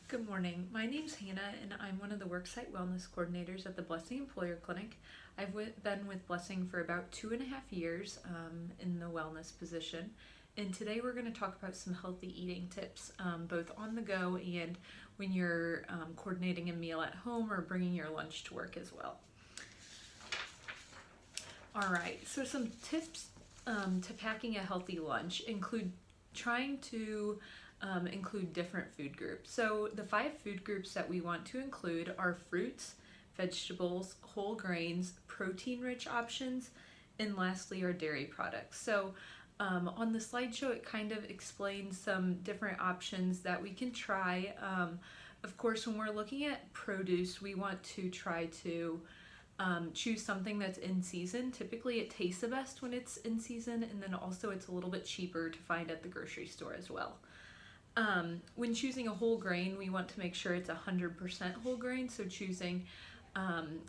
Good morning. My name's Hannah, and I'm one of the Worksite Wellness Coordinators at the Blessing Employer Clinic. I've been with Blessing for about 2.5 years in the wellness position, and today we're going to talk about some healthy eating tips, both on the go and when you're coordinating a meal at home or bringing your lunch to work as well. All right, so some tips to packing a healthy lunch include trying to include different food groups. So the 5 food groups that we want to include are fruits, vegetables, whole grains, protein-rich options, and lastly are dairy products. So on the slideshow, it kind of explains some different options that we can try. Of course, when we're looking at produce, we want to try to choose something that's in season. Typically it tastes the best when it's in season, and then also it's a little bit cheaper to find at the grocery store as well. When choosing a whole grain, we want to make sure it's 100% whole grain. So choosing,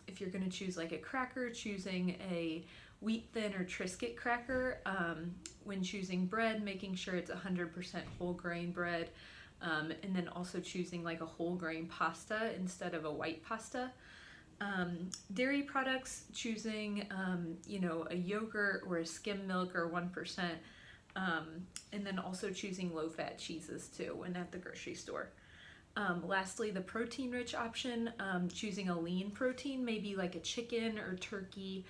if you're going to choose like a cracker, choosing a wheat thin or Triscuit cracker. When choosing bread, making sure it's 100% whole grain bread. And then also choosing like a whole grain pasta instead of a white pasta. Dairy products, choosing, a yogurt or a skim milk or 1%. And then also choosing low-fat cheeses too when at the grocery store. Lastly, the protein-rich option, choosing a lean protein, maybe like a chicken or turkey.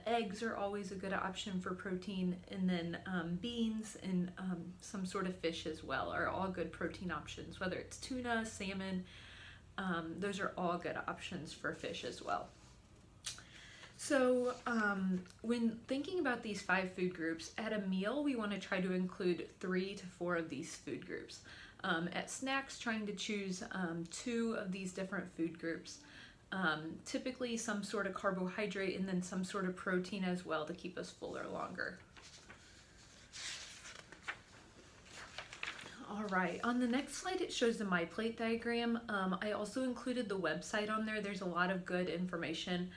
Eggs are always a good option for protein, and then beans and some sort of fish as well are all good protein options, whether it's tuna, salmon. Those are all good options for fish as well. So when thinking about these 5 food groups, at a meal we want to try to include 3 to 4 of these food groups. At snacks, trying to choose 2 of these different food groups. Typically some sort of carbohydrate and then some sort of protein as well to keep us fuller longer. All right, on the next slide it shows the My Plate diagram. I also included the website on there. There's a lot of good information.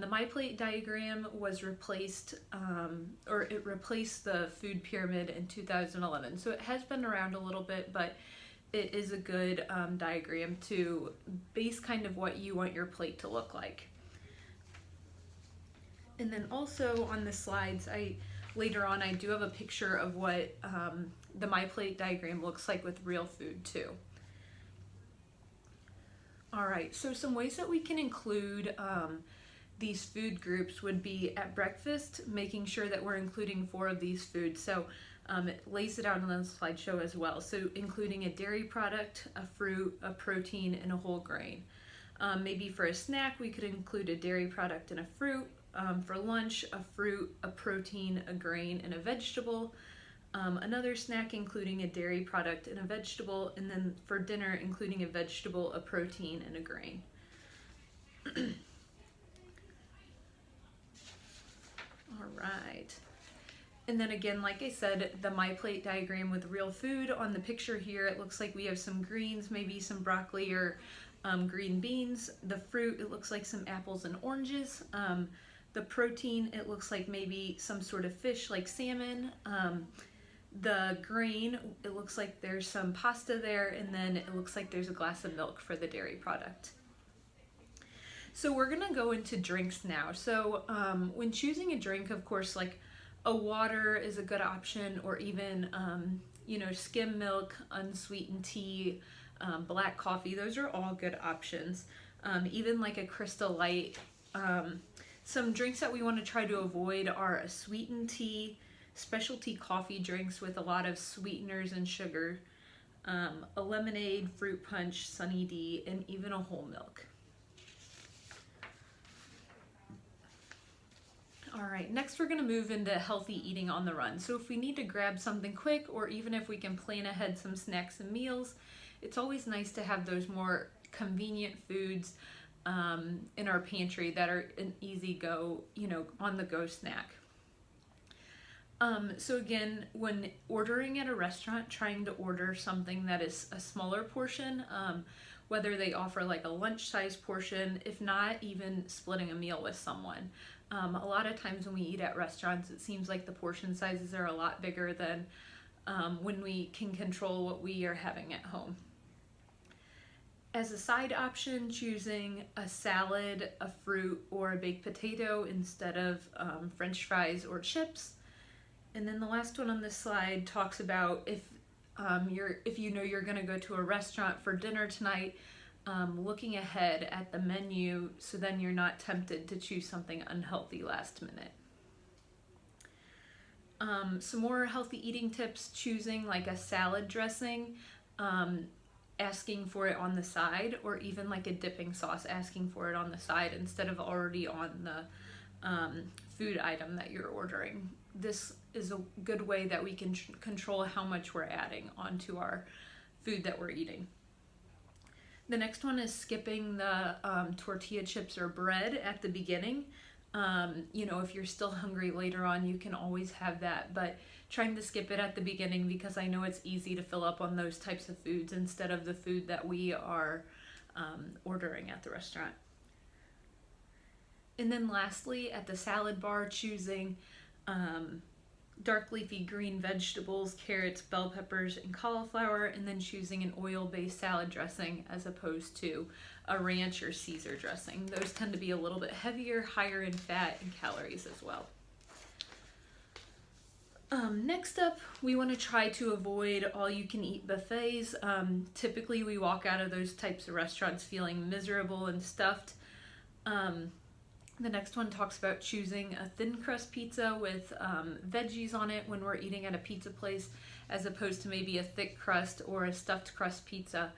The My Plate diagram was replaced, it replaced the food pyramid in 2011. So it has been around a little bit, but it is a good diagram to base kind of what you want your plate to look like. And then also on the slides, later on I do have a picture of what the My Plate diagram looks like with real food too. All right, so some ways that we can include these food groups would be at breakfast, making sure that we're including 4 of these foods. So it lays it out on the slideshow as well. So including a dairy product, a fruit, a protein, and a whole grain. Maybe for a snack, we could include a dairy product and a fruit. For lunch, a fruit, a protein, a grain, and a vegetable. Another snack including a dairy product and a vegetable. And then for dinner, including a vegetable, a protein, and a grain. All right. And then again, like I said, the My Plate diagram with real food. On the picture here, it looks like we have some greens, maybe some broccoli or green beans. The fruit, it looks like some apples and oranges. The protein, it looks like maybe some sort of fish like salmon. The grain, it looks like there's some pasta there, and then it looks like there's a glass of milk for the dairy product. So we're gonna go into drinks now. So when choosing a drink, of course, like a water is a good option, or even skim milk, unsweetened tea, black coffee. Those are all good options. Even like a Crystal Light. Some drinks that we want to try to avoid are a sweetened tea, specialty coffee drinks with a lot of sweeteners and sugar, a lemonade, fruit punch, Sunny D, and even a whole milk. All right, next we're going to move into healthy eating on the run. So if we need to grab something quick, or even if we can plan ahead some snacks and meals, it's always nice to have those more convenient foods in our pantry that are an easy go, on the go snack. So again, when ordering at a restaurant, trying to order something that is a smaller portion, whether they offer like a lunch size portion, if not even splitting a meal with someone. A lot of times when we eat at restaurants, it seems like the portion sizes are a lot bigger than when we can control what we are having at home. As a side option, choosing a salad, a fruit, or a baked potato instead of French fries or chips. And then the last one on this slide talks about if you know you're going to go to a restaurant for dinner tonight, looking ahead at the menu so then you're not tempted to choose something unhealthy last minute. Some more healthy eating tips: choosing like a salad dressing, asking for it on the side, or even like a dipping sauce, asking for it on the side instead of already on the food item that you're ordering. This is a good way that we can control how much we're adding onto our food that we're eating. The next one is skipping the tortilla chips or bread at the beginning. If you're still hungry later on, you can always have that, but trying to skip it at the beginning, because I know it's easy to fill up on those types of foods instead of the food that we are ordering at the restaurant. And then lastly, at the salad bar, choosing dark leafy green vegetables, carrots, bell peppers, and cauliflower, and then choosing an oil-based salad dressing as opposed to a ranch or Caesar dressing. Those tend to be a little bit heavier, higher in fat and calories as well. Next up, we want to try to avoid all-you-can-eat buffets. Typically, we walk out of those types of restaurants feeling miserable and stuffed. The next one talks about choosing a thin crust pizza with veggies on it when we're eating at a pizza place, as opposed to maybe a thick crust or a stuffed crust pizza.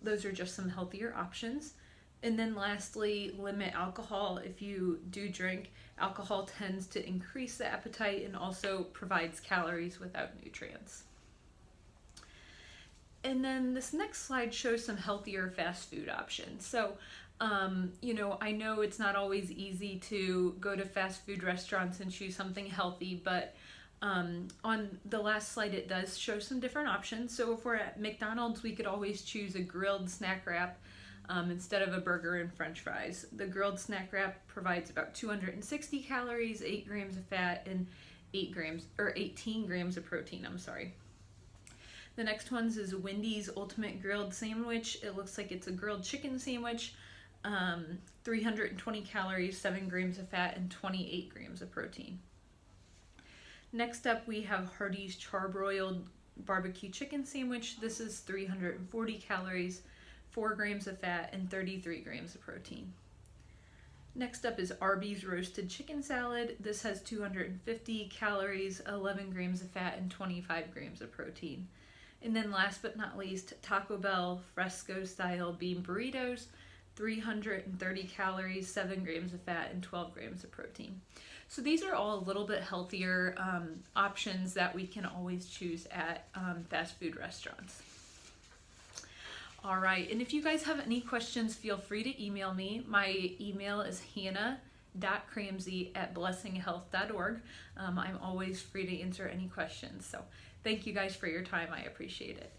Those are just some healthier options. And then lastly, limit alcohol. If you do drink, alcohol tends to increase the appetite and also provides calories without nutrients. And then this next slide shows some healthier fast food options. So, I know it's not always easy to go to fast food restaurants and choose something healthy, but on the last slide it does show some different options. So if we're at McDonald's, we could always choose a grilled snack wrap instead of a burger and French fries. The grilled snack wrap provides about 260 calories, 8 grams of fat, and 18 grams of protein. The next one's is Wendy's Ultimate Grilled Sandwich. It looks like it's a grilled chicken sandwich, 320 calories, 7 grams of fat, and 28 grams of protein. Next up, we have Hardee's Char-Broiled Barbecue Chicken Sandwich. This is 340 calories, 4 grams of fat, and 33 grams of protein. Next up is Arby's Roasted Chicken Salad. This has 250 calories, 11 grams of fat, and 25 grams of protein. And then last but not least, Taco Bell Fresco Style Bean Burritos, 330 calories, 7 grams of fat, and 12 grams of protein. So these are all a little bit healthier options that we can always choose at fast food restaurants. All right, and if you guys have any questions, feel free to email me. My email is hannah.cramsey@blessinghealth.org. I'm always free to answer any questions. So thank you guys for your time. I appreciate it.